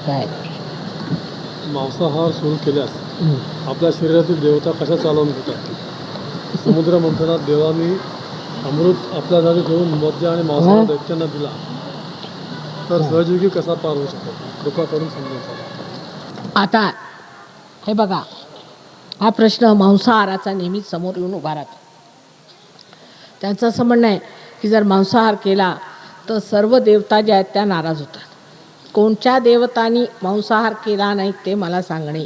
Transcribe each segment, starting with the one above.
काय मांसाहार सुरू केल्यास आपल्या शरीरातील देवता कशा चालवून घेतात? समुद्र मंथनात देवानी अमृत आपल्या जागी ठेवून मद्य आणि मांसाहार दैत्यांना दिला तर सहजीवी कसा पार होऊ शकतो? कृपा करून समजून सांगा. आता हे बघा, हा प्रश्न मांसाहाराचा नेहमीच समोर येऊन उभा राहतो. त्यांचं असं म्हणणं आहे की जर मांसाहार केला तर सर्व देवता ज्या आहेत त्या नाराज होतात. कोणत्या देवतांनी मांसाहार केला नाही ते मला सांगणे.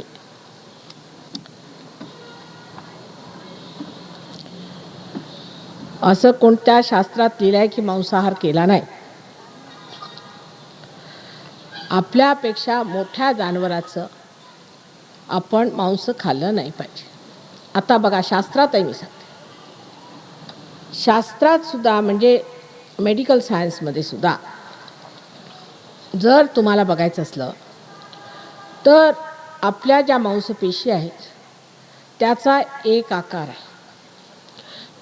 असं कोणत्या शास्त्रात लिहिलं आहे की मांसाहार केला नाही? आपल्यापेक्षा मोठ्या जनावराचं आपण मांस खाल्लं नाही पाहिजे. आता बघा, शास्त्रात आहे, मी सांगते, शास्त्रात सुद्धा म्हणजे मेडिकल सायन्समध्ये सुद्धा जर तुम्हाला बघायचं असलं तर आपल्या ज्या मांसपेशी आहेत त्याचा एक आकार आहे.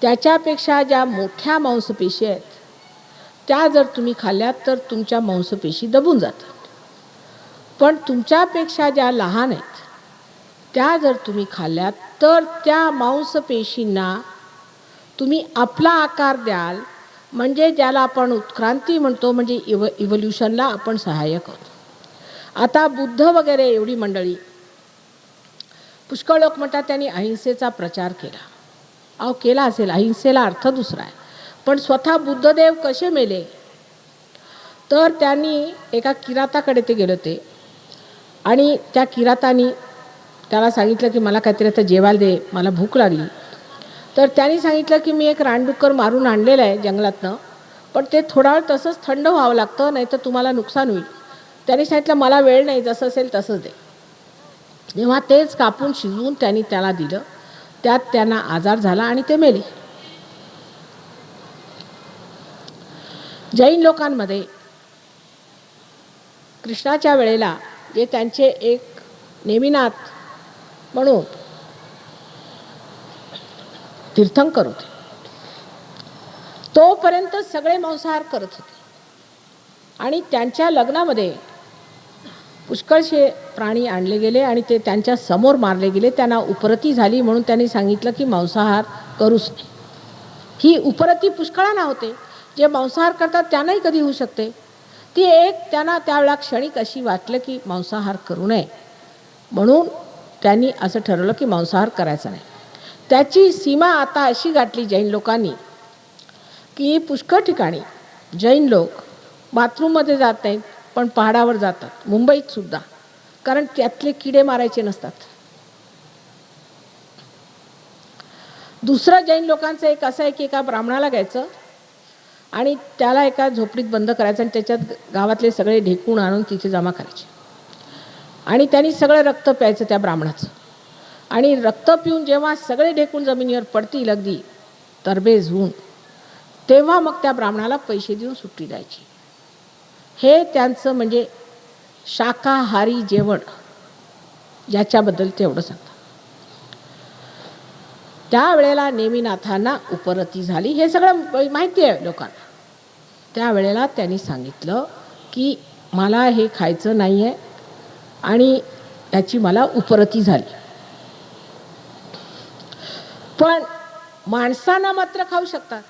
त्याच्यापेक्षा ज्या मोठ्या मांसपेशी आहेत त्या जर तुम्ही खाल्ल्यात तर तुमच्या मांसपेशी दबून जातात. पण तुमच्यापेक्षा ज्या लहान आहेत त्या जर तुम्ही खाल्ल्यात तर त्या मांसपेशींना तुम्ही आपला आकार द्याल, म्हणजे ज्याला आपण उत्क्रांती म्हणतो, म्हणजे इव्होल्युशनला आपण सहाय्य करतो. आता बुद्ध वगैरे एवढी मंडळी, पुष्कळ लोक म्हणतात त्यांनी अहिंसेचा प्रचार केला. अहो, केला असेल, अहिंसेला अर्थ दुसरा आहे. पण स्वतः बुद्धदेव कसे मेले? तर त्यांनी एका किराताकडे ते गेले होते आणि त्या किरातानी त्याला सांगितलं की मला काहीतरी आता जेवायला दे, मला भूक लागली. तर त्यांनी सांगितलं की मी एक रानडुक्कर मारून आणलेलं आहे जंगलातनं, पण ते थोडा वेळ तसंच थंड व्हावं लागतं, नाही तर तुम्हाला नुकसान होईल. त्यांनी सांगितलं मला वेळ नाही, जसं असेल तसंच दे. तेव्हा तेच कापून शिजवून त्यांनी त्याला दिलं. त्यात त्यांना आजार झाला आणि ते मेले. जैन लोकांमध्ये कृष्णाच्या वेळेला जे त्यांचे एक नेमिनाथ म्हणून तीर्थंकर होते, तोपर्यंत सगळे मांसाहार करत होते आणि त्यांच्या लग्नामध्ये पुष्कळशे प्राणी आणले गेले आणि ते त्यांच्या समोर मारले गेले. त्यांना उपरती झाली म्हणून त्यांनी सांगितलं की मांसाहार करूच नाही. ही उपरती पुष्कळांना होते, जे मांसाहार करतात त्यांनाही कधी होऊ शकते. ती एक त्यांना त्यावेळा क्षणिक अशी वाटलं की मांसाहार करू नये, म्हणून त्यांनी असं ठरवलं की मांसाहार करायचा नाही. त्याची सीमा आता अशी गाठली जैन लोकांनी की पुष्कळ ठिकाणी जैन लोक बाथरूममध्ये जात नाहीत, पण पहाडावर जातात, मुंबईत सुद्धा, कारण त्यातले किडे मारायचे नसतात. दुसरं जैन लोकांचं एक असं आहे की एका ब्राह्मणाला घ्यायचं आणि त्याला एका झोपडीत बंद करायचं आणि त्याच्यात गावातले सगळे ढेकूण आणून तिथे जमा करायचे आणि त्यांनी सगळं रक्त प्यायचं त्या ब्राह्मणाचं. आणि रक्त पिऊन जेव्हा सगळे ढेकूण जमिनीवर पडतील अगदी तरबेज होऊन, तेव्हा मग त्या ब्राह्मणाला पैसे देऊन सुट्टी द्यायची. हे त्यांचं म्हणजे शाकाहारी जेवण, याच्याबद्दल ते एवढं सांगतात. त्यावेळेला नेमिनाथांना उपरती झाली, हे सगळं माहिती आहे लोकांना. त्यावेळेला त्यांनी सांगितलं की मला हे खायचं नाही आहे आणि याची मला उपरती झाली. पण माणसांना मात्र खाऊ शकतात.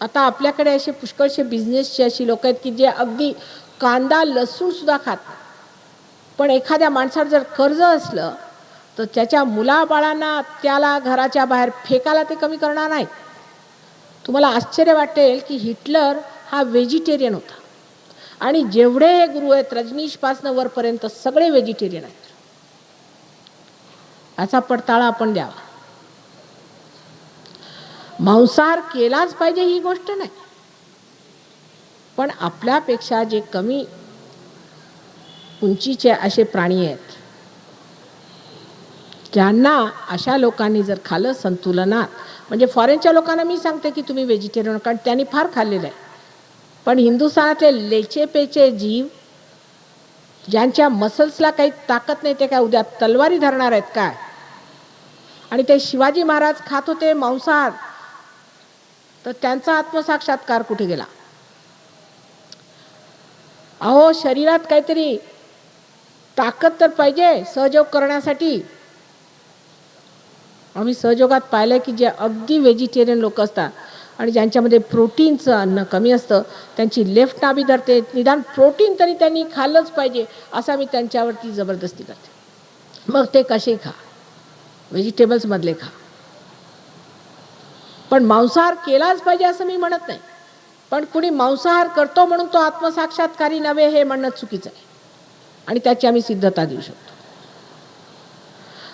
आता आपल्याकडे असे पुष्कळशे बिझनेसचे अशी लोक आहेत की जे अगदी कांदा लसूण सुद्धा खात, पण एखाद्या माणसावर जर कर्ज असलं तर त्याच्या मुलाबाळांना त्याला घराच्या बाहेर फेकायला ते कमी करणार नाहीत. तुम्हाला आश्चर्य वाटेल की हिटलर हा व्हेजिटेरियन होता आणि जेवढे गुरु आहेत रजनीशपासनं वरपर्यंत सगळे व्हेजिटेरियन आहेत. याचा पडताळा आपण द्यावा. मांसाहार केलाच पाहिजे ही गोष्ट नाही, पण आपल्यापेक्षा जे कमी उंचीचे असे प्राणी आहेत ज्यांना अशा लोकांनी जर खाल्लं संतुलनात, म्हणजे फॉरेनच्या लोकांना मी सांगते की तुम्ही व्हेजिटेरियन, कारण त्यांनी फार खाल्लेलं आहे. पण हिंदुस्थानातले लेचेपेचे जीव ज्यांच्या मसल्सला काही ताकद नाही, ते काय उद्या तलवारी धरणार आहेत काय? आणि ते शिवाजी महाराज खात होते मांसाहार, तर त्यांचा आत्मसाक्षात्कार कुठे गेला? अहो, शरीरात काहीतरी ताकद तर पाहिजे सहयोग करण्यासाठी. आम्ही सहयोगात पाहिलं की जे अगदी व्हेजिटेरियन लोक असतात आणि ज्यांच्यामध्ये प्रोटीनचं अन्न कमी असतं त्यांची लेफ्ट नाभी धरते. निदान प्रोटीन तरी त्यांनी खाल्लंच पाहिजे असं मी त्यांच्यावरती जबरदस्ती करते. मग ते कसे खा, व्हेजिटेबल्समधले खा, पण मांसाहार केलाच पाहिजे असं मी म्हणत नाही. पण कुणी मांसाहार करतो म्हणून तो आत्मसाक्षात्कारी नव्हे हे म्हणणं चुकीचं आहे आणि त्याची आम्ही सिद्धता देऊ शकतो.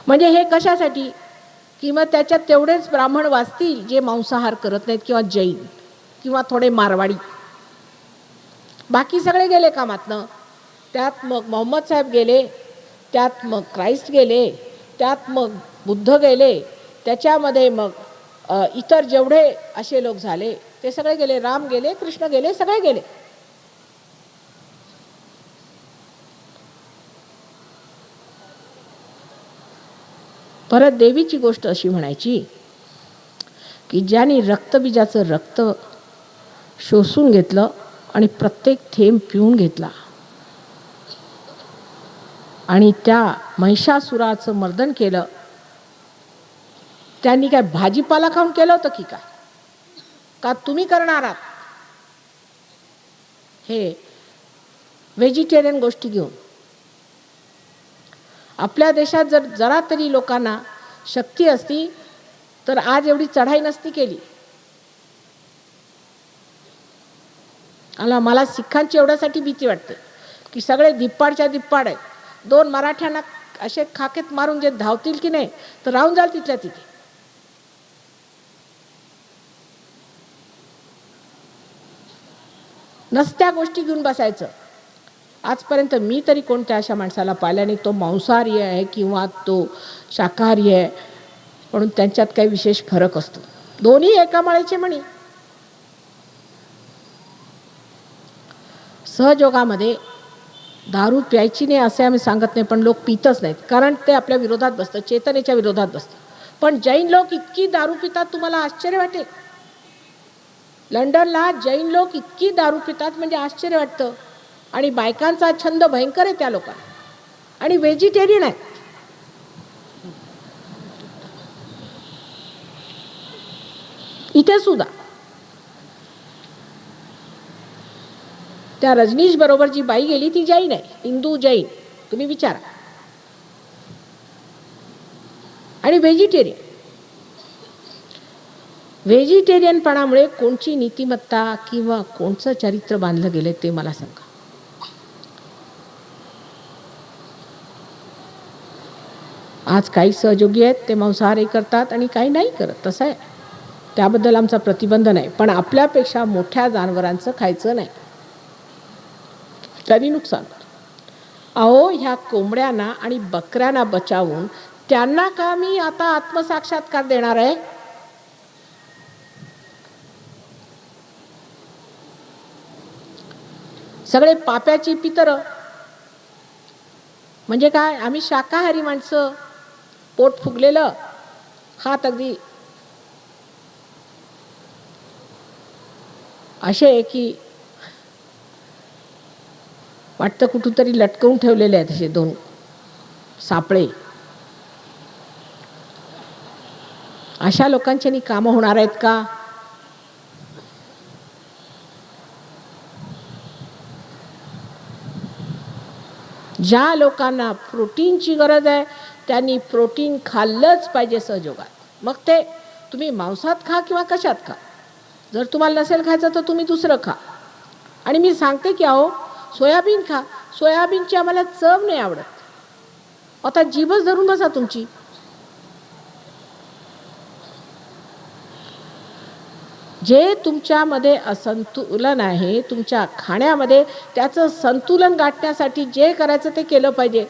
म्हणजे हे कशासाठी की मग त्याच्यात तेवढेच ब्राह्मण वाचतील जे मांसाहार करत नाहीत किंवा जैन किंवा थोडे मारवाडी. बाकी सगळे गेले कामातनं. त्यात मग मोहम्मद साहेब गेले, त्यात मग क्राइस्ट गेले, त्यात मग बुद्ध गेले, त्याच्यामध्ये मग इतर जेवढे असे लोक झाले ते सगळे गेले. राम गेले, कृष्ण गेले, सगळे गेले. परत देवीची गोष्ट अशी म्हणायची की ज्यांनी रक्तबीजाचं रक्त शोषून घेतलं आणि प्रत्येक थेंब पिऊन घेतला आणि त्या महिषासुराचं मर्दन केलं, त्यांनी काय भाजीपाला खाऊन केलं होतं की काय? का तुम्ही करणार आहात हे व्हेजिटेरियन गोष्टी घेऊन? आपल्या देशात जर जरा तरी लोकांना शक्ती असती तर आज एवढी चढाई नसती केली. मला सिखांची एवढ्यासाठी भीती वाटते की सगळे धिप्पाडच्या धिप्पाड आहेत. 2 मराठ्यांना असे खाकेत मारून जे धावतील की नाही तर राहून जाल तिथल्या तिथे. नसत्या गोष्टी घेऊन बसायचं. आजपर्यंत मी तरी कोणत्या अशा माणसाला पाहिल्या नाही तो मांसाहारी आहे किंवा तो शाकाहारी आहे म्हणून त्यांच्यात काही विशेष फरक असतो. दोन्ही एका माळेचे मणी. सहयोगामध्ये दारू प्यायची नाही असे आम्ही सांगत नाही, पण लोक पितच नाहीत कारण ते आपल्या विरोधात बसतं, चेतनेच्या विरोधात बसतं. पण जैन लोक इतकी दारू पितात तुम्हाला आश्चर्य वाटेल. लंडनला जैन लोक इतकी दारू पितात म्हणजे आश्चर्य वाटतं. आणि बायकांचा छंद भयंकर आहे त्या लोकांना आणि व्हेजिटेरियन आहे. इथे सुद्धा त्या रजनीश बरोबर जी बाई गेली ती जैन आहे, हिंदू जैन, तुम्ही विचारा. आणि व्हेजिटेरियन. व्हेजिटेरियनपणामुळे कोणची नीतिमत्ता किंवा कोणचं चरित्र बांधलं गेलं ते मला सांगा. आज काही सहयोगी आहेत ते मांसाहारही करतात आणि काही नाही करत, तसं आहे. त्याबद्दल आमचा प्रतिबंध नाही, पण आपल्यापेक्षा मोठ्या जनावरांचं खायचं नाही, तरी नुकसान. अहो ह्या कोंबड्यांना आणि बकऱ्यांना बचावून त्यांना का मी आता आत्मसाक्षात्कार देणार आहे? सगळे पाप्याची पितरं. म्हणजे काय? आम्ही शाकाहारी माणसं, पोट फुगलेलं, हात अगदी असे की वाटतं कुठून तरी लटकवून ठेवलेले आहेत असे 2 सापळे. अशा लोकांच्यानी कामं होणार आहेत का? ज्या लोकांना प्रोटीनची गरज आहे त्यांनी प्रोटीन खाल्लंच पाहिजे सहयोगात. मग ते तुम्ही मांसात खा किंवा कशात खा. जर तुम्हाला नसेल खायचं तर तुम्ही दुसरं खा. आणि मी सांगते की अहो सोयाबीन खा. सोयाबीनची आम्हाला चव नाही आवडत. आता जीभच धरून बसा तुमची. जे तुमच्यामध्ये असंतुलन आहे तुमच्या खाण्यामध्ये त्याचं संतुलन गाठण्यासाठी जे करायचं ते केलं पाहिजे.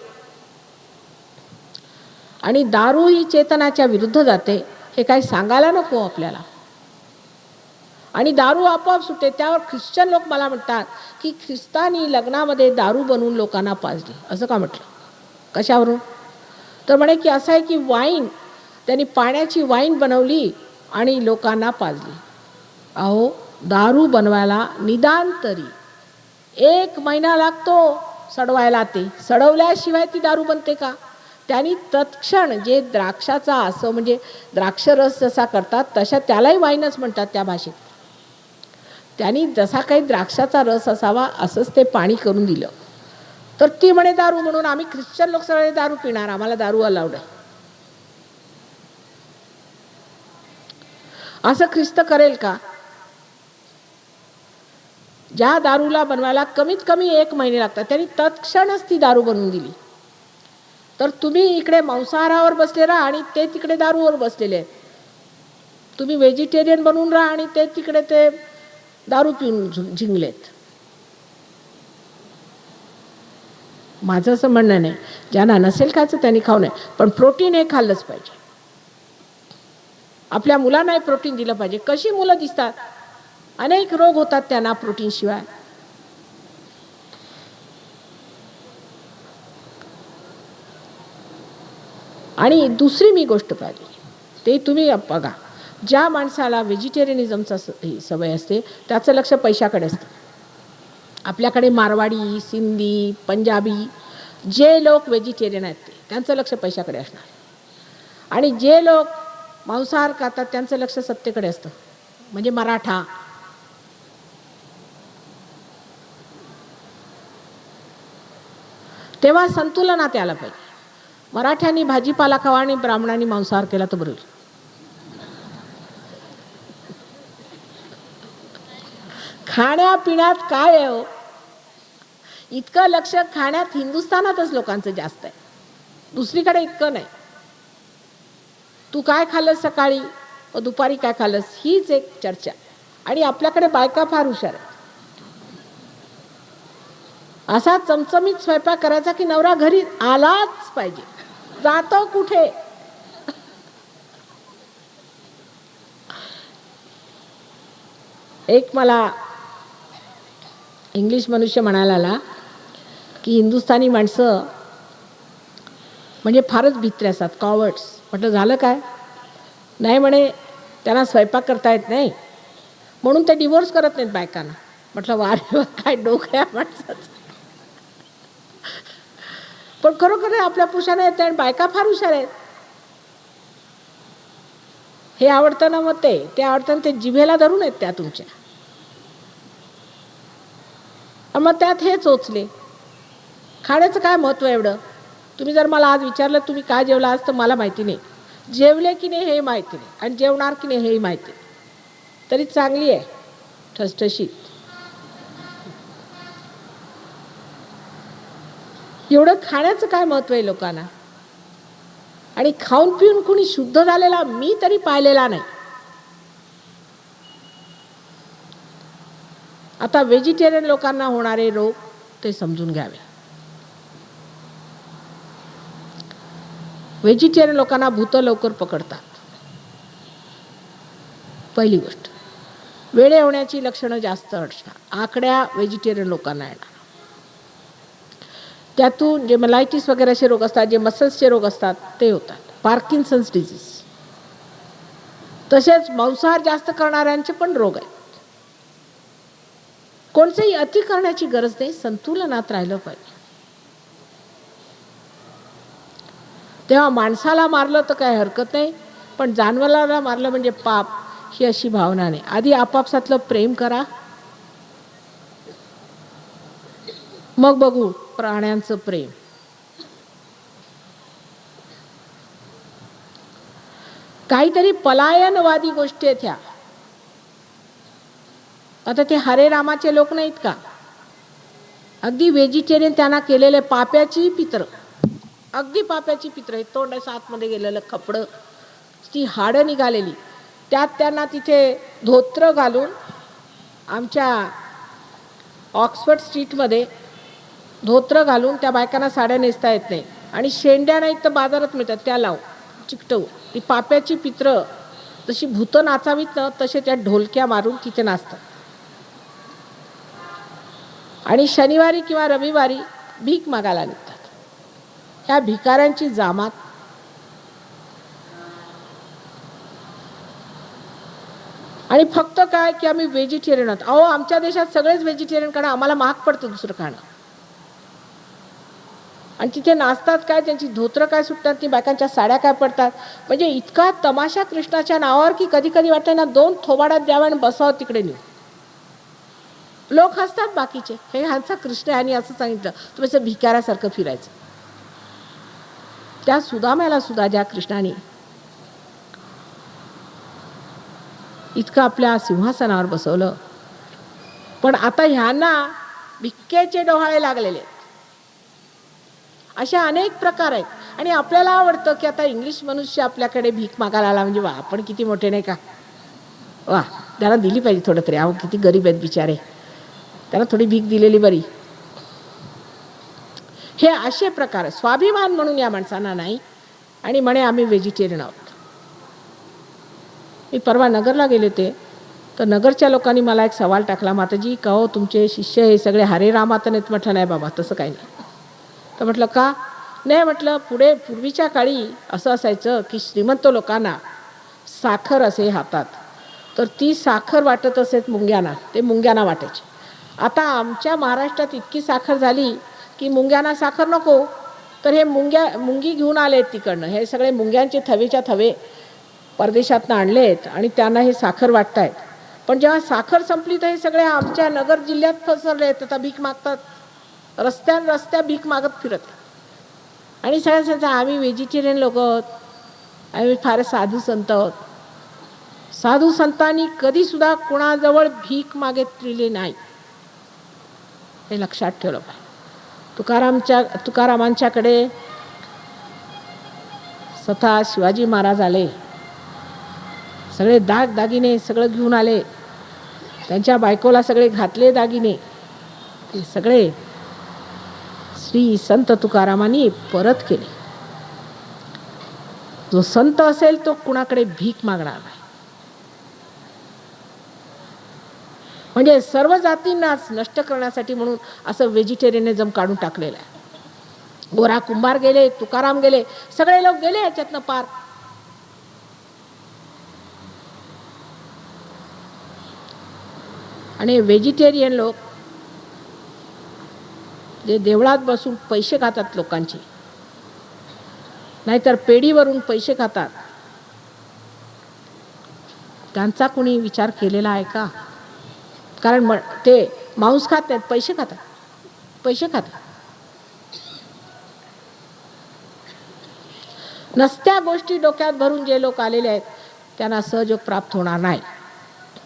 आणि दारू ही चेतनाच्या विरुद्ध जाते हे काही सांगायला नको आपल्याला. आणि दारू आपोआप सुटते. त्यावर ख्रिश्चन लोक मला म्हणतात की ख्रिस्तानी लग्नामध्ये दारू बनवून लोकांना पाजली. असं का म्हटलं? कशावरून? तर म्हणे की असं आहे की वाईन त्यांनी पाण्याची वाईन बनवली आणि लोकांना पाजली. अहो दारू बनवायला निदान तरी 1 महिना लागतो. सडवायला ते सडवल्याशिवाय ती दारू बनते का? त्यांनी तत्क्षण जे द्राक्षाचा असं म्हणजे द्राक्षरस जसा करतात तशा त्यालाही वाईनच म्हणतात त्या भाषेत. त्यांनी जसा काही द्राक्षाचा रस असावा असंच ते पाणी करून दिलं. तर ती म्हणे दारू, म्हणून आम्ही ख्रिश्चन लोक सगळे दारू पिणार, आम्हाला दारू अलाउड आहे. असं ख्रिस्त करेल का? ज्या दारूला बनवायला कमीत कमी 1 महिने लागतात त्यांनी तत्क्षणच ती दारू बनवून दिली. तर तुम्ही इकडे मांसाहारावर बसले राहा आणि ते तिकडे दारूवर बसलेले आहेत. तुम्ही व्हेजिटेरियन बनवून राहा आणि ते तिकडे ते दारू पिऊन झिंगलेत. माझं असं म्हणणं नाही, ज्यांना नसेल खायचं त्यांनी खाऊ नये, पण प्रोटीन हे खाल्लंच पाहिजे. आपल्या मुलांनाही प्रोटीन दिलं पाहिजे. कशी मुलं दिसतात, अनेक रोग होतात त्यांना प्रोटीन शिवाय. आणि दुसरी मी गोष्ट पाहिली, ते तुम्ही बघा, ज्या माणसाला व्हेजिटेरियनिझमचा सवय असते त्याचं लक्ष पैशाकडे असतं. आपल्याकडे मारवाडी, सिंधी, पंजाबी जे लोक व्हेजिटेरियन आहेत त्यांचं लक्ष पैशाकडे असणार. आणि जे लोक मांसाहार खातात त्यांचं लक्ष सत्तेकडे असतं, म्हणजे मराठा. तेव्हा संतुलनात यायला पाहिजे. मराठ्यांनी भाजीपाला खावा आणि ब्राह्मणांनी मांसाहार केला तर बरोबर. खाण्यापिण्यात काय आहे हो? इतकं लक्ष खाण्यात हिंदुस्थानातच लोकांचं जास्त आहे, दुसरीकडे इतकं नाही. तू काय खाल्लंस सकाळी व दुपारी काय खाल्लंस हीच एक चर्चा. आणि आपल्याकडे बायका फार हुशार आहेत. असा चमचमीत स्वयंपाक करायचा की नवरा घरी आलाच पाहिजे, जातो कुठे. एक मला इंग्लिश मनुष्य म्हणायला आला की हिंदुस्थानी माणसं म्हणजे फारच भित्रे असतात, कॉवर्ड्स. म्हटलं झालं काय? नाही म्हणे, त्यांना स्वयंपाक करता येत नाही म्हणून ते डिवोर्स करत नाहीत बायकांना. म्हटलं वारे वा, काय डोकं आहे माणसाचं. पण खरोखर आपल्या पुरुषांना येते आणि बायका फार हुशार आहेत. हे आवडतं ना मग ते आवडतं, ते जिभेला धरून आहेत त्या तुमच्या. मग त्यात हे चोचले. खाण्याचं काय महत्त्व एवढं? तुम्ही जर मला आज विचारलं तुम्ही काय जेवला आज, तर मला माहिती नाही. जेवले की नाही हे माहिती नाही आणि जेवणार की नाही हेही माहिती नाही. तरी चांगली आहे ठसठशीत. एवढं खाण्याचं काय महत्त्व आहे लोकांना? आणि खाऊन पिऊन कुणी शुद्ध झालेला मी तरी पाहिलेला नाही. आता व्हेजिटेरियन लोकांना होणारे रोग ते समजून घ्यावे. व्हेजिटेरियन लोकांना भूत लवकर पकडतात. पहिली गोष्ट, वेडे होण्याची लक्षणं जास्त असणार आकड्या व्हेजिटेरियन लोकांना येणार. त्यातून जे मेलायटिस वगैरे असे रोग असतात, जे मसल्सचे रोग असतात ते होतात. Parkinson's disease. तसेच मांसाहार जास्त करणाऱ्यांचे पण रोग आहेत. कोणतेही अति करण्याची गरज नाही, संतुलनात राहिलं पाहिजे. तेव्हा माणसाला मारलं तर काय हरकत नाही, पण जानवराला मारलं म्हणजे पाप, ही अशी भावना नाही. आधी आपापसातलं प्रेम करा, मग बघू प्राण्यांचं प्रेम. काहीतरी पलायनवादी गोष्टी आहेत ह्या. आता ते हरे रामाचे लोक नाहीत का, अगदी व्हेजिटेरियन त्यांना केलेले पाप्याची पित्र, अगदी पाप्याची पित्र. तोंडाच्या आतमध्ये गेलेलं कपडं, ती हाडं निघालेली, त्यात त्यांना तिथे धोत्र घालून, आमच्या ऑक्सफर्ड स्ट्रीटमध्ये धोत्र घालून त्या बायकांना साड्या नेसता येत नाही आणि शेंड्या नाहीत तर बाजारात मिळतात त्या लावून चिकटवू. ती पाप्याची पित्र जशी भूतं नाचावीत ना तसे त्या ढोलक्या मारून तिथे नाचतात. आणि शनिवारी किंवा रविवारी भीक मागायला निघतात. ह्या भिकाऱ्यांची जमात. आणि फक्त काय की आम्ही व्हेजिटेरियन आहोत. अहो आमच्या देशात सगळेच व्हेजिटेरियन खाणं आम्हाला महाग पडतं दुसरं खाणं. आणि तिथे नाचतात काय, त्यांची धोत्रं काय सुटतात, ती बायकांच्या साड्या काय पडतात. म्हणजे इतका तमाशा कृष्णाच्या नावावर की कधी कधी वाटतं ना 2 थोबाडात द्यावं आणि बसावं तिकडे नेऊन. लोक हसतात बाकीचे, हे ह्यांचा कृष्ण आहे आणि असं सांगितलं तुम्ही असं भिकाऱ्यासारखं फिरायचं. त्या सुदाम्याला सुद्धा ज्या कृष्णाने इतकं आपल्या सिंहासनावर बसवलं, पण आता ह्यांना भिक्केचे डोहाळे लागलेले आहेत. अशा अनेक प्रकार आहेत. आणि आपल्याला आवडतं की आता इंग्लिश मनुष्य आपल्याकडे भीक मागायला आला म्हणजे वा आपण किती मोठे नाही का, वा त्याला दिली पाहिजे थोडं तरी, अहो किती गरीब आहेत बिचारे, त्याला थोडी भीक दिलेली बरी. हे असे प्रकार स्वाभिमान म्हणून या माणसांना नाही. आणि म्हणे आम्ही व्हेजिटेरियन आहोत. मी परवा नगरला गेले होते तर नगरच्या लोकांनी मला एक सवाल टाकला, माताजी कहो तुमचे शिष्य हे सगळे हरे रामात नाहीत. म्हटलं नाही बाबा तसं काही नाही. तर म्हटलं का नाही, म्हटलं पूर्वीच्या काळी असं असायचं की श्रीमंत लोकांना साखर असे हातात, तर ती साखर वाटत असेल मुंग्यांना, ते मुंग्यांना वाटायचे. आता आमच्या महाराष्ट्रात इतकी साखर झाली की मुंग्यांना साखर नको, तर हे मुंगी घेऊन आलेत तिकडनं, हे सगळे मुंग्यांचे थवेच्या थवे परदेशातनं आणलेत आणि त्यांना हे साखर वाटतायत. पण जेव्हा साखर संपली तर हे सगळे आमच्या नगर जिल्ह्यात पसरले आहेत. आता भीक मागतात, रस्त्या भीक मागत फिरत. आणि सगळ्यांचा आम्ही व्हेजिटेरियन लोक आहोत, आम्ही फार साधू संत आहोत. साधू संतांनी कधीसुद्धा कोणाजवळ भीक मागितलेली नाही, हे लक्षात ठेवलं पाहिजे. तुकारामांच्याकडे स्वतः शिवाजी महाराज आले, सगळे दागिने सगळं घेऊन आले, त्यांच्या बायकोला सगळे घातले दागिने, ते सगळे श्री संत तुकारामांनी परत केले. जो संत असेल तो कुणाकडे भीक मागणार नाही. म्हणजे सर्व जातींनाच नष्ट करण्यासाठी म्हणून असं व्हेजिटेरियनिझम काढून टाकलेलं आहे. गोरा कुंभार गेले, तुकाराम गेले, सगळे लोक गेले याच्यातनं पार. आणि व्हेजिटेरियन लोक जे देवळात बसून पैसे खातात लोकांचे, नाहीतर पेढीवरून पैसे खातात, त्यांचा कोणी विचार केलेला आहे का? कारण ते मांस खात नाहीत, पैसे खातात. नसत्या गोष्टी डोक्यात भरून जे लोक आलेले आहेत त्यांना सहयोग प्राप्त होणार नाही.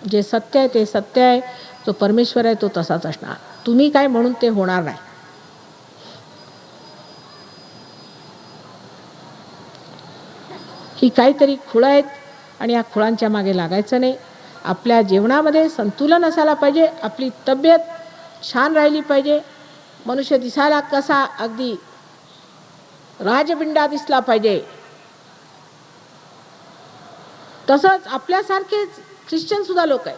जे सत्य आहे ते सत्य आहे, जो परमेश्वर आहे तो तसाच असणार. तुम्ही काय म्हणून ते होणार नाही. ही काहीतरी खुळं आहेत आणि या खुळांच्या मागे लागायचं नाही. आपल्या जेवणामध्ये संतुलन असायला पाहिजे, आपली तब्येत छान राहिली पाहिजे, मनुष्य दिसायला कसा अगदी राजबिंडा दिसला पाहिजे. तसंच आपल्यासारखेच ख्रिश्चन सुद्धा लोक आहेत.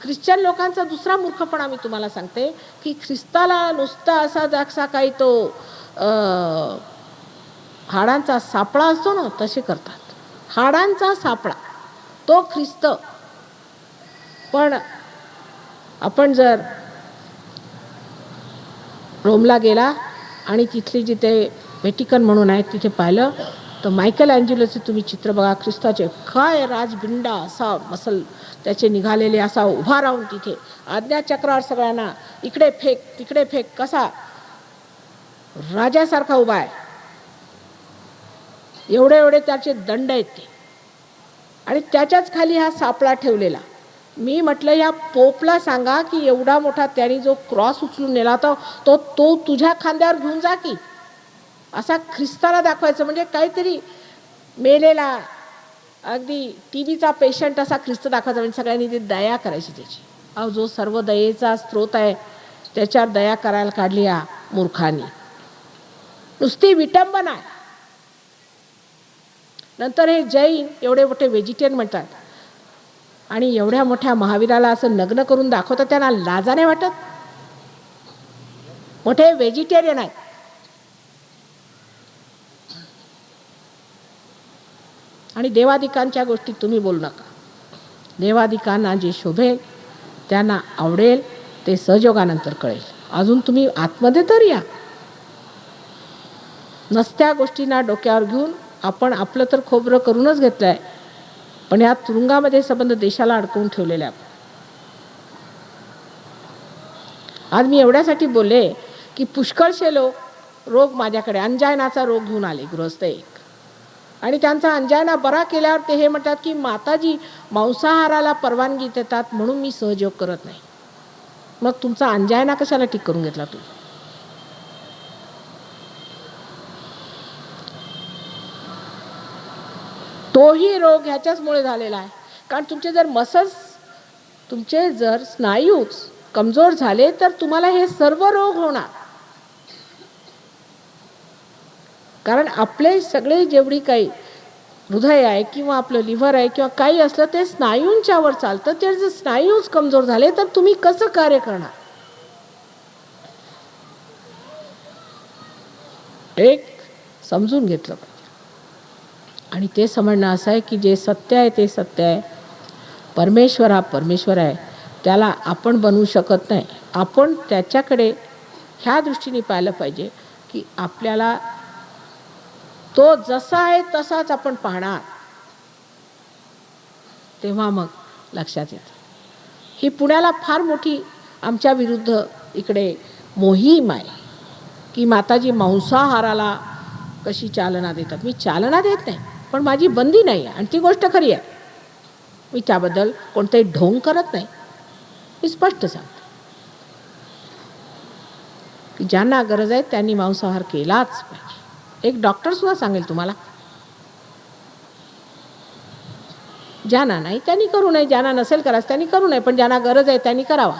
ख्रिश्चन लोकांचा दुसरा मूर्खपणा मी तुम्हाला सांगते की ख्रिस्ताला नुसता असा जागसा काही तो हाडांचा सापळा असतो ना, तसे करतात. हाडांचा सापळा तो ख्रिस्त. पण आपण जर रोमला गेला आणि तिथली जिथे व्हॅटिकन म्हणून आहे तिथे पाहिलं तर मायकेल अँजेलोचे तुम्ही चित्र बघा, ख्रिस्ताचे काय राजबिंडा असा मसल त्याचे निघालेले, असा उभा राहून तिथे आज्ञाचक्रावर सगळ्यांना इकडे फेक तिकडे फेक, कसा राजासारखा उभा आहे. एवढे त्याचे दंड आहेत ते, आणि त्याच्याच खाली हा सापळा ठेवलेला. मी म्हटलं या पोपला सांगा की एवढा मोठा त्याने जो क्रॉस उचलून नेला होता तो तुझ्या खांद्यावर घेऊन जा की, असा ख्रिस्ताला दाखवायचं. म्हणजे काहीतरी मेलेला अगदी टीबीचा पेशंट असा ख्रिस्त दाखवायचा. म्हणजे सगळ्यांनी ती दया करायची त्याची. अहो जो सर्व दयेचा स्रोत आहे त्याच्यावर दया करायला काढली या मूर्खांनी. नुसती विटंबना आहे. नंतर हे जैन एवढे मोठे व्हेजिटेरियन म्हणतात आणि एवढ्या मोठ्या महावीराला असं नग्न करून दाखवतात, त्यांना लाजा नाही वाटत? मोठे व्हेजिटेरियन आहेत. आणि देवादिकांच्या गोष्टी तुम्ही बोलू नका. देवादिकांना जे शोभेल, त्यांना आवडेल, ते सहयोगानंतर कळेल. अजून तुम्ही आतमध्ये तर या. नसत्या गोष्टींना डोक्यावर घेऊन आपण आपलं तर खोबरं करूनच घेतलं आहे, पण या तुरुंगामध्ये संबंध देशाला अडकवून ठेवलेले आहे. आज मी एवढ्यासाठी बोलले की पुष्कळशे रोग माझ्याकडे अंजायनाचा रोग घेऊन आले गृहस्थ एक, आणि त्यांचा अंजायना बरा केल्यावर ते हे म्हणतात की माताजी मांसाहाराला परवानगी देतात म्हणून मी सहयोग करत नाही. मग तुमचा अंजायना कशाला ठीक करून घेतला तू? तोही रोग ह्याच्याचमुळे झालेला आहे, कारण तुमचे जर स्नायूच कमजोर झाले तर तुम्हाला हे सर्व रोग होणार. कारण आपले सगळे जेवढी काही हृदय आहे किंवा आपलं लिव्हर आहे किंवा काही असलं ते स्नायूंच्या वर चालतं. ते जर स्नायूच कमजोर झाले तर तुम्ही कसं कार्य करणार? एक समजून घेतलं पाहिजे, आणि ते समजणं असं आहे की जे सत्य आहे ते सत्य आहे. परमेश्वर हा परमेश्वर आहे, त्याला आपण बनवू शकत नाही. आपण त्याच्याकडे ह्या दृष्टीने पाहिलं पाहिजे की आपल्याला तो जसा आहे तसाच आपण पाहणार, तेव्हा मग लक्षात येतं. ही पुण्याला फार मोठी आमच्या विरुद्ध इकडे मोहीम आहे की माताजी मांसाहाराला कशी चालना देतात. मी चालना देत नाही, पण माझी बंदी नाही आहे, आणि ती गोष्ट खरी आहे. मी त्याबद्दल कोणतेही ढोंग करत नाही. मी स्पष्ट सांगते की ज्यांना गरज आहे त्यांनी मांसाहार केलाच पाहिजे. एक डॉक्टर सुद्धा सांगेल तुम्हाला. ज्यांना नाही त्यांनी करू नये, ज्यांना नसेल करायचं त्यांनी करू नये, पण ज्यांना गरज आहे त्यांनी करावा.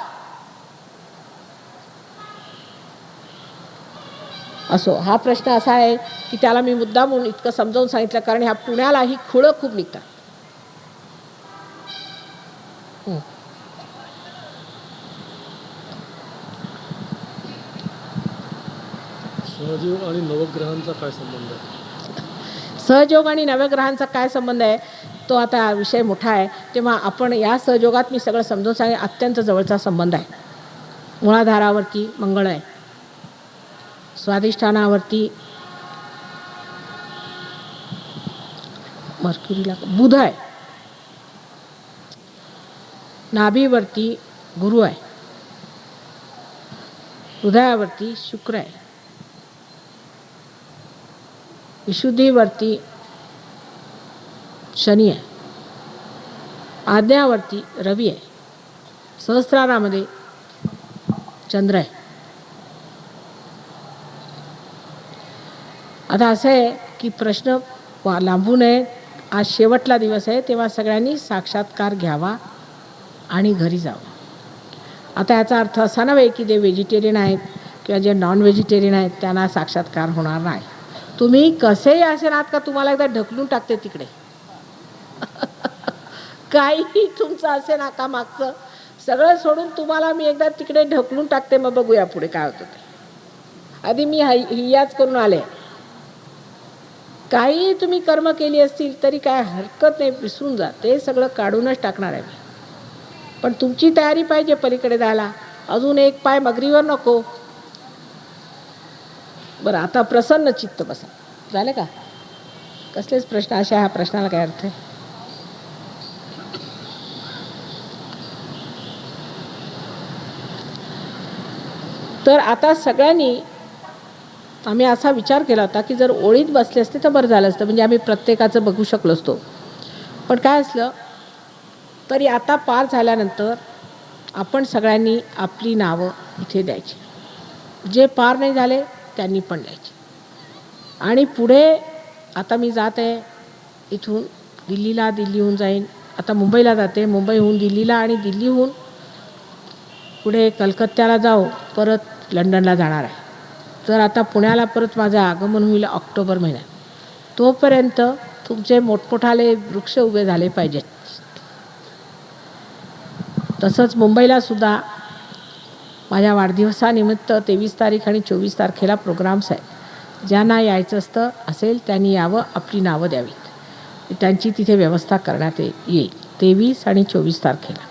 असो, हा प्रश्न असा आहे की त्याला मी मुद्दाम म्हणून इतकं समजावून सांगितलं, कारण ह्या पुण्याला ही खुळं खूप निघतात. सहयोग आणि नवग्रहांचा काय संबंध आहे? सहयोग आणि नवग्रहांचा काय संबंध आहे तो आता विषय मोठा आहे, तेव्हा आपण या सहयोगात मी सगळं समजून सांगेन. अत्यंत जवळचा संबंध आहे. मूळाधारावरती मंगळ आहे, स्वाधिष्ठानावरती मर्क्युरीला बुध आहे, नाभीवरती गुरु आहे, हृदयावरती शुक्र आहे, विशुद्धीवरती शनी आहे, आज्ञावरती रवी आहे, सहस्रारामध्ये चंद्र आहे. आता असं आहे की प्रश्न लांबू नये. आज शेवटला दिवस आहे, तेव्हा सगळ्यांनी साक्षात्कार घ्यावा आणि घरी जावं. आता याचा अर्थ असा नव्हे की जे व्हेजिटेरियन आहेत किंवा जे नॉन व्हेजिटेरियन आहेत त्यांना साक्षात्कार होणार नाही. तुम्ही कसेही असे नात का तुम्हाला एकदा ढकलून टाकते तिकडे. काही तुमचं असे ना का मागचं सगळं सोडून तुम्हाला मी एकदा तिकडे ढकलून टाकते, मग बघूया पुढे काय होतं ते. आधी मी हियाच करून आले. काही तुम्ही कर्म केली असतील तरी काय हरकत नाही, विसरून जा, ते सगळं काढूनच टाकणार आहे मी. पण तुमची तयारी पाहिजे पलीकडे जायला. अजून एक पाय मगरीवर नको. बरं, आता प्रसन्न चित्त बसा. झाले का? कसलेच प्रश्न अशा ह्या प्रश्नाला काय अर्थ आहे? तर आता सगळ्यांनी आम्ही असा विचार केला होता की जर ओळीत बसले असते तर बरं झालं असतं, म्हणजे आम्ही प्रत्येकाचं बघू शकलो असतो. पण काय असलं तरी आता पार झाल्यानंतर आपण सगळ्यांनी आपली नावं इथे द्यायची. जे पार नाही झाले त्यांनी पण द्यायची. आणि पुढे आता मी जात आहे इथून दिल्लीला, दिल्लीहून जाईन. आता मुंबईला जाते, मुंबईहून दिल्लीला, आणि दिल्लीहून पुढे कलकत्त्याला जाऊ, परत लंडनला जाणार आहे. तर आता पुण्याला परत माझं आगमन होईल ऑक्टोबर महिन्यात. तोपर्यंत तुमचे मोठमोठाले वृक्ष उभे झाले पाहिजेत. तसंच मुंबईला सुद्धा माझ्या वाढदिवसानिमित्त 23 तारीख आणि 24 तारखेला प्रोग्राम्स आहेत. ज्यांना यायचं असतं असेल त्यांनी यावं, आपली नावं द्यावीत, त्यांची तिथे व्यवस्था करण्यात येईल 23 आणि 24 तारखेला.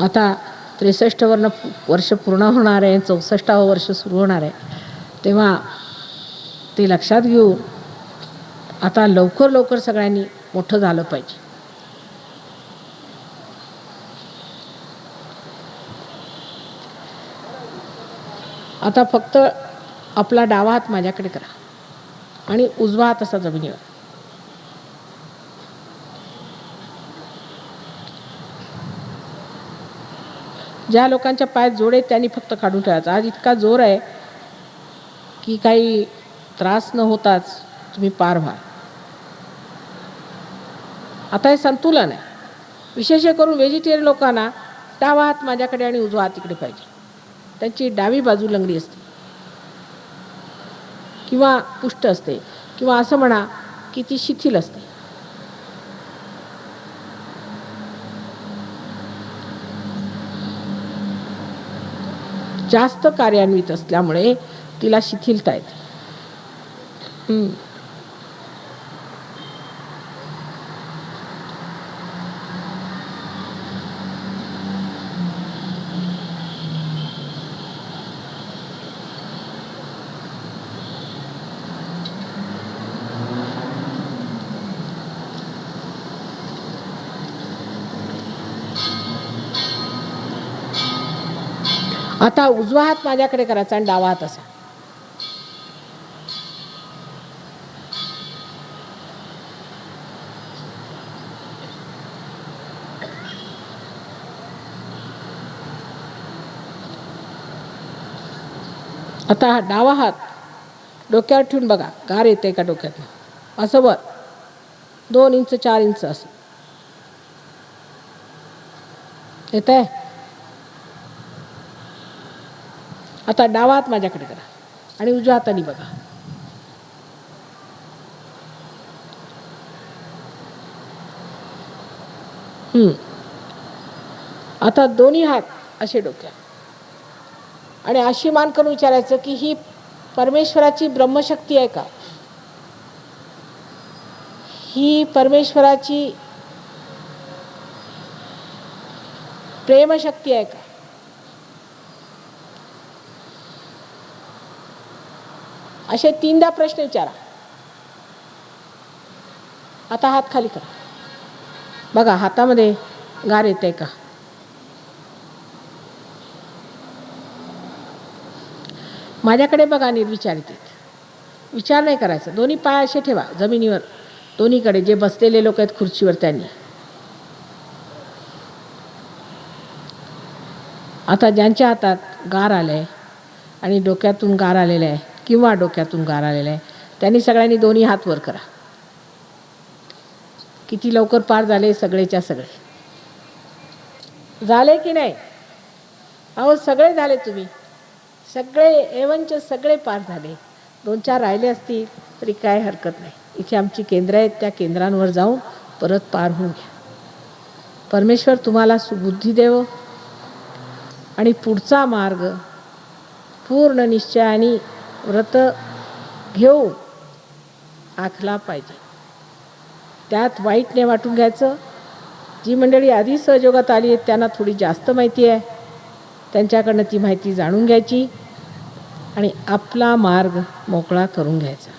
आता वर्ष पूर्ण होणार आहे, 64वं वर्ष सुरू होणार आहे, तेव्हा ते लक्षात घेऊन आता लवकर लवकर सगळ्यांनी मोठं झालं पाहिजे. आता फक्त आपला डावा हात माझ्याकडे करा आणि उजवा हात असा जमिनीवर. ज्या लोकांच्या पायात जोड आहेत त्यांनी फक्त काढून ठेवायचं. आज इतका जोर आहे की काही त्रास न होताच तुम्ही पार व्हा. आता हे संतुलन आहे. विशेष करून व्हेजिटेरियन लोकांना डावा हात माझ्याकडे आणि उजवा हात तिकडे पाहिजे. त्यांची डावी बाजू लंगडी असते किंवा पुष्ट असते किंवा असं म्हणा की ती शिथिल असते. जास्त कार्यान्वित असल्यामुळे तिला शिथिलता येते. आता उजवा हात माझ्याकडे करायचा आणि डावा हात असा. आता हा डावा हात डोक्यावर ठेवून बघा, गार येते का डोक्यात. असं वर 2 इंच 4 इंच असं येत आहे. आता डावा हात माझ्याकडे करा आणि उजव्या हाताने बघा. आता दोन्ही हात असे डोक्यात आणि अशी मान करून विचारायचं की ही परमेश्वराची ब्रह्मशक्ती आहे का? ही परमेश्वराची प्रेमशक्ती आहे का? असे 3दा प्रश्न विचारा. आता हात खाली करा. बघा हातामध्ये गार येते का? माझ्याकडे बघा, निर्विचारित आहेत. विचार नाही करायचा. दोन्ही पाय असे ठेवा जमिनीवर, दोन्हीकडे. जे बसलेले लोक आहेत खुर्चीवर त्यांनी. आता ज्यांच्या हातात गार आलंय आणि डोक्यातून गार आलेलं आहे किंवा डोक्यातून गार आलेलं आहे त्यांनी सगळ्यांनी दोन्ही हात वर करा. किती लवकर पार झाले सगळेच्या सगळे. झाले की नाही? अहो सगळे झाले. तुम्ही सगळे एवंच सगळे पार झाले. 2-4 राहिले असतील तरी काय हरकत नाही. इथे आमची केंद्र आहेत, त्या केंद्रांवर जाऊन परत पार होऊन घ्या. परमेश्वर तुम्हाला सुबुद्धी देवो आणि पुढचा मार्ग पूर्ण निश्चयाने व्रत घेऊन आखला पाहिजे. त्यात वाईटने वाटून घ्यायचं. जी मंडळी आधी सहयोगात आली आहेत त्यांना थोडी जास्त माहिती आहे, त्यांच्याकडनं ती माहिती जाणून घ्यायची आणि आपला मार्ग मोकळा करून घ्यायचा.